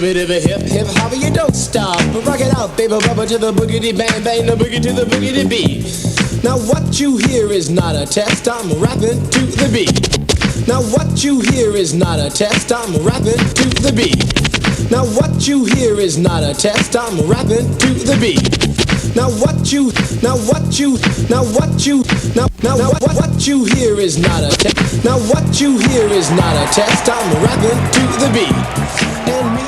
bit of a hip, hip, hopper, you don't stop. Rock it out, baby, bubba to the boogity bang, bang, the boogie to the boogity beat. Now what you hear is not a test, I'm rapping to the beat. Now what you hear is not a test, I'm rapping to the beat. Now what you hear is not a test, I'm rapping to the beat. Now what you hear is not a test. Now what you hear is not a test, I'm rapping to the beat. And